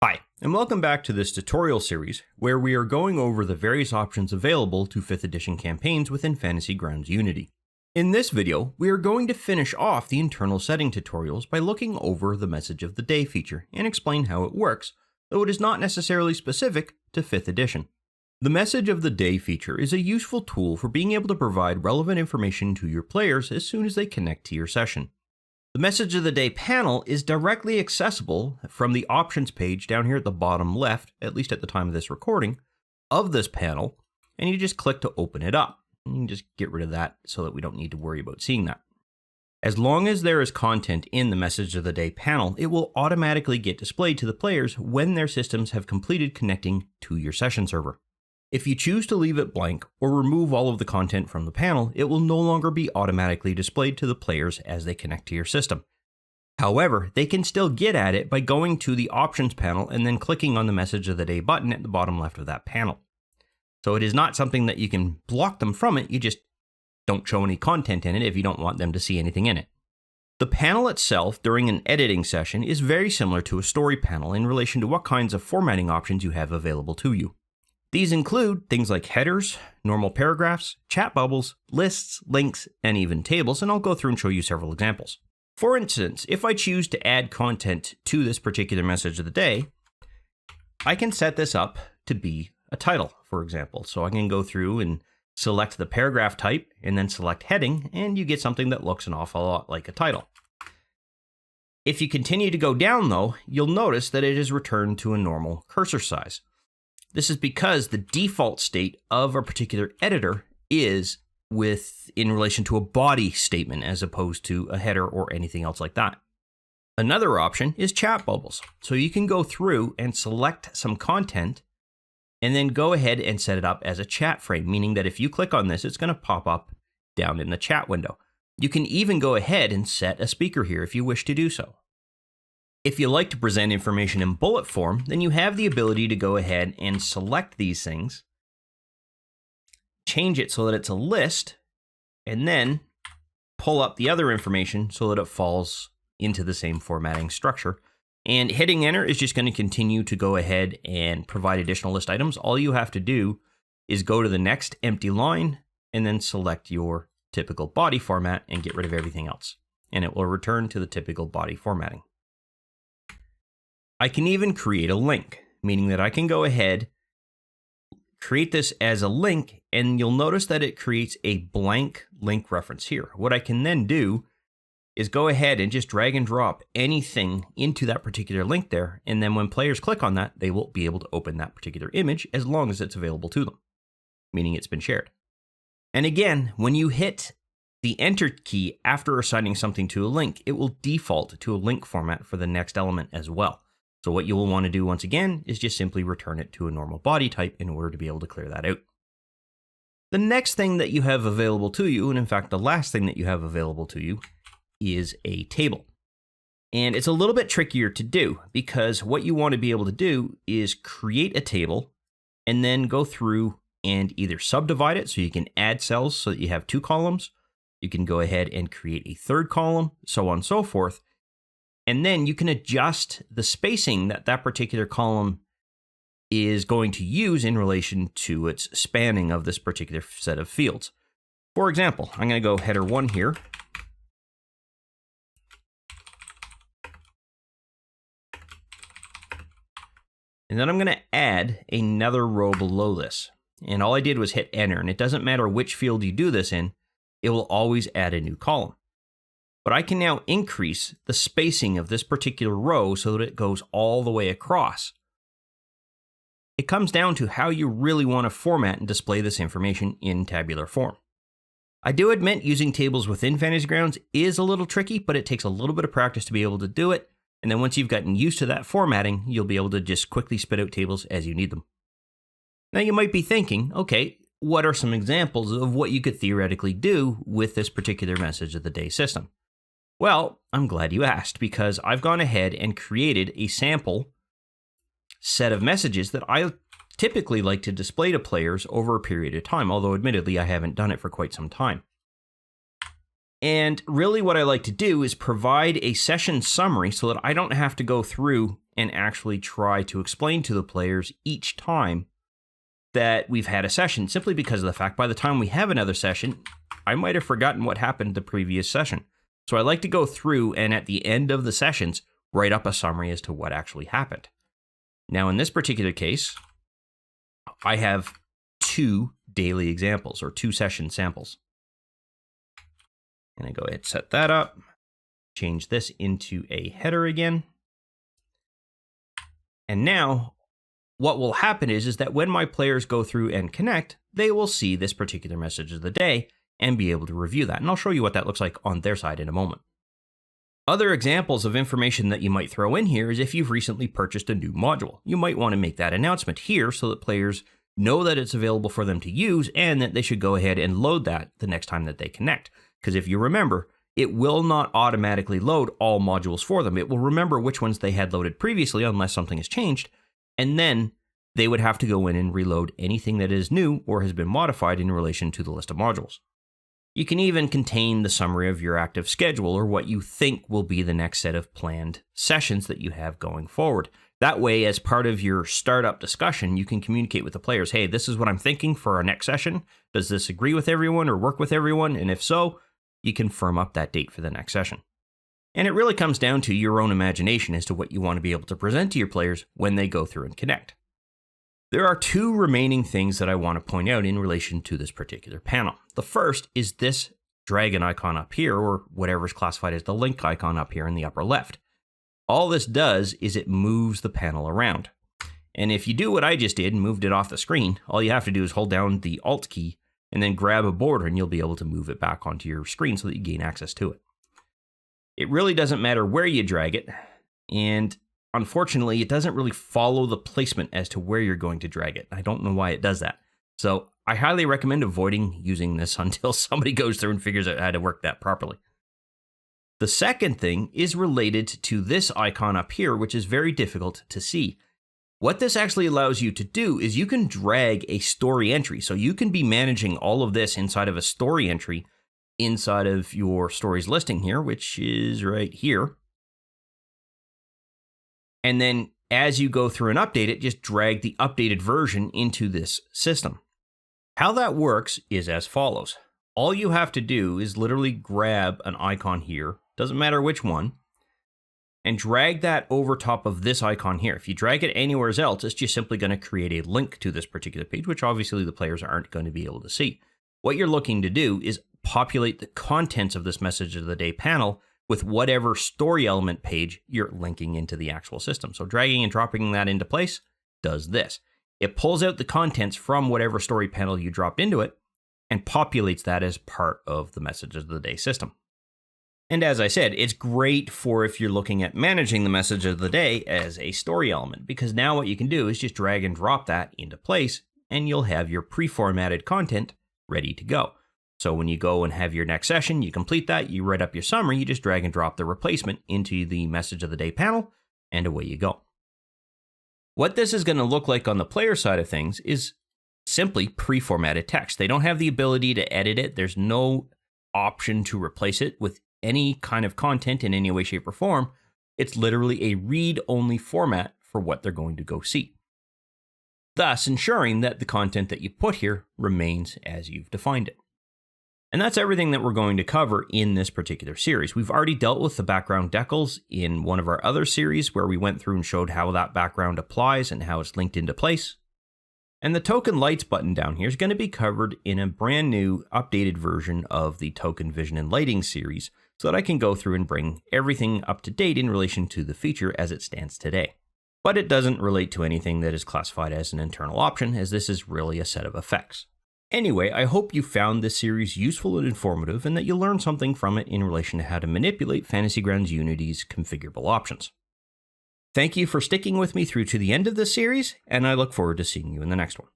Hi, and welcome back to this tutorial series where we are going over the various options available to 5th edition campaigns within Fantasy Grounds Unity. In this video, we are going to finish off the internal setting tutorials by looking over the Message of the Day feature and explain how it works, though it is not necessarily specific to 5th edition. The Message of the Day feature is a useful tool for being able to provide relevant information to your players as soon as they connect to your session. The Message of the Day panel is directly accessible from the options page down here at the bottom left, at least at the time of this recording, of this panel, and you just click to open it up. You can just get rid of that so that we don't need to worry about seeing that. As long as there is content in the Message of the Day panel, it will automatically get displayed to the players when their systems have completed connecting to your session server. If you choose to leave it blank or remove all of the content from the panel, it will no longer be automatically displayed to the players as they connect to your system. However, they can still get at it by going to the options panel and then clicking on the Message of the Day button at the bottom left of that panel. So it is not something that you can block them from it, you just don't show any content in it if you don't want them to see anything in it. The panel itself during an editing session is very similar to a story panel in relation to what kinds of formatting options you have available to you. These include things like headers, normal paragraphs, chat bubbles, lists, links, and even tables, and I'll go through and show you several examples. For instance, if I choose to add content to this particular Message of the Day, I can set this up to be a title, for example. So I can go through and select the paragraph type and then select heading, and you get something that looks an awful lot like a title. If you continue to go down though, you'll notice that it is returned to a normal cursor size. This is because the default state of a particular editor is in relation to a body statement as opposed to a header or anything else like that. Another option is chat bubbles. So you can go through and select some content and then go ahead and set it up as a chat frame, meaning that if you click on this, it's going to pop up down in the chat window. You can even go ahead and set a speaker here if you wish to do so. If you like to present information in bullet form, then you have the ability to go ahead and select these things, change it so that it's a list, and then pull up the other information so that it falls into the same formatting structure. And hitting enter is just going to continue to go ahead and provide additional list items. All you have to do is go to the next empty line and then select your typical body format and get rid of everything else. And it will return to the typical body formatting. I can even create a link, meaning that I can go ahead, create this as a link, and you'll notice that it creates a blank link reference here. What I can then do is go ahead and just drag and drop anything into that particular link there, and then when players click on that, they will be able to open that particular image as long as it's available to them, meaning it's been shared. And again, when you hit the Enter key after assigning something to a link, it will default to a link format for the next element as well. So what you will want to do once again is just simply return it to a normal body type in order to be able to clear that out. The next thing that you have available to you, and in fact the last thing that you have available to you, is a table. And it's a little bit trickier to do because what you want to be able to do is create a table and then go through and either subdivide it so you can add cells so that you have 2 columns. You can go ahead and create a 3rd column, so on and so forth. And then you can adjust the spacing that that particular column is going to use in relation to its spanning of this particular set of fields. For example, I'm going to go header 1 here. And then I'm going to add another row below this. And all I did was hit enter. And it doesn't matter which field you do this in, it will always add a new column. But I can now increase the spacing of this particular row so that it goes all the way across. It comes down to how you really want to format and display this information in tabular form. I do admit using tables within Fantasy Grounds is a little tricky, but it takes a little bit of practice to be able to do it. And then once you've gotten used to that formatting, you'll be able to just quickly spit out tables as you need them. Now you might be thinking, okay, what are some examples of what you could theoretically do with this particular Message of the Day system? Well, I'm glad you asked because I've gone ahead and created a sample set of messages that I typically like to display to players over a period of time, although admittedly I haven't done it for quite some time. And really what I like to do is provide a session summary so that I don't have to go through and actually try to explain to the players each time that we've had a session, simply because of the fact by the time we have another session, I might have forgotten what happened the previous session. So I like to go through and at the end of the sessions, write up a summary as to what actually happened. Now in this particular case, I have 2 daily examples or 2 session samples. And I go ahead and set that up, change this into a header again. And now what will happen is that when my players go through and connect, they will see this particular message of the day and be able to review that. And I'll show you what that looks like on their side in a moment. Other examples of information that you might throw in here is if you've recently purchased a new module. You might want to make that announcement here so that players know that it's available for them to use and that they should go ahead and load that the next time that they connect. Because if you remember, it will not automatically load all modules for them. It will remember which ones they had loaded previously unless something has changed, and then they would have to go in and reload anything that is new or has been modified in relation to the list of modules. You can even contain the summary of your active schedule or what you think will be the next set of planned sessions that you have going forward. That way, as part of your startup discussion, you can communicate with the players, hey, this is what I'm thinking for our next session. Does this agree with everyone or work with everyone? And if so, you can firm up that date for the next session. And it really comes down to your own imagination as to what you want to be able to present to your players when they go through and connect. There are 2 remaining things that I want to point out in relation to this particular panel. The first is this dragon icon up here, or whatever is classified as the link icon up here in the upper left. All this does is it moves the panel around. And if you do what I just did and moved it off the screen, all you have to do is hold down the Alt key and then grab a border and you'll be able to move it back onto your screen so that you gain access to it. It really doesn't matter where you drag it, and unfortunately, it doesn't really follow the placement as to where you're going to drag it. I don't know why it does that. So I highly recommend avoiding using this until somebody goes through and figures out how to work that properly. The second thing is related to this icon up here, which is very difficult to see. What this actually allows you to do is you can drag a story entry. So you can be managing all of this inside of a story entry inside of your stories listing here, which is right here. And then as you go through and update it, just drag the updated version into this system. How that works is as follows. All you have to do is literally grab an icon here, doesn't matter which one, and drag that over top of this icon here. If you drag it anywhere else, it's just simply going to create a link to this particular page, which obviously the players aren't going to be able to see. What you're looking to do is populate the contents of this message of the day panel with whatever story element page you're linking into the actual system. So dragging and dropping that into place does this. It pulls out the contents from whatever story panel you dropped into it and populates that as part of the message of the day system. And as I said, it's great for if you're looking at managing the message of the day as a story element, because now what you can do is just drag and drop that into place and you'll have your pre-formatted content ready to go. So when you go and have your next session, you complete that, you write up your summary, you just drag and drop the replacement into the message of the day panel, and away you go. What this is going to look like on the player side of things is simply pre-formatted text. They don't have the ability to edit it. There's no option to replace it with any kind of content in any way, shape, or form. It's literally a read-only format for what they're going to go see, thus ensuring that the content that you put here remains as you've defined it. And that's everything that we're going to cover in this particular series. We've already dealt with the background decals in one of our other series where we went through and showed how that background applies and how it's linked into place. And the token lights button down here is going to be covered in a brand new updated version of the token vision and lighting series so that I can go through and bring everything up to date in relation to the feature as it stands today. But it doesn't relate to anything that is classified as an internal option, as this is really a set of effects. Anyway, I hope you found this series useful and informative and that you learned something from it in relation to how to manipulate Fantasy Grounds Unity's configurable options. Thank you for sticking with me through to the end of this series, and I look forward to seeing you in the next one.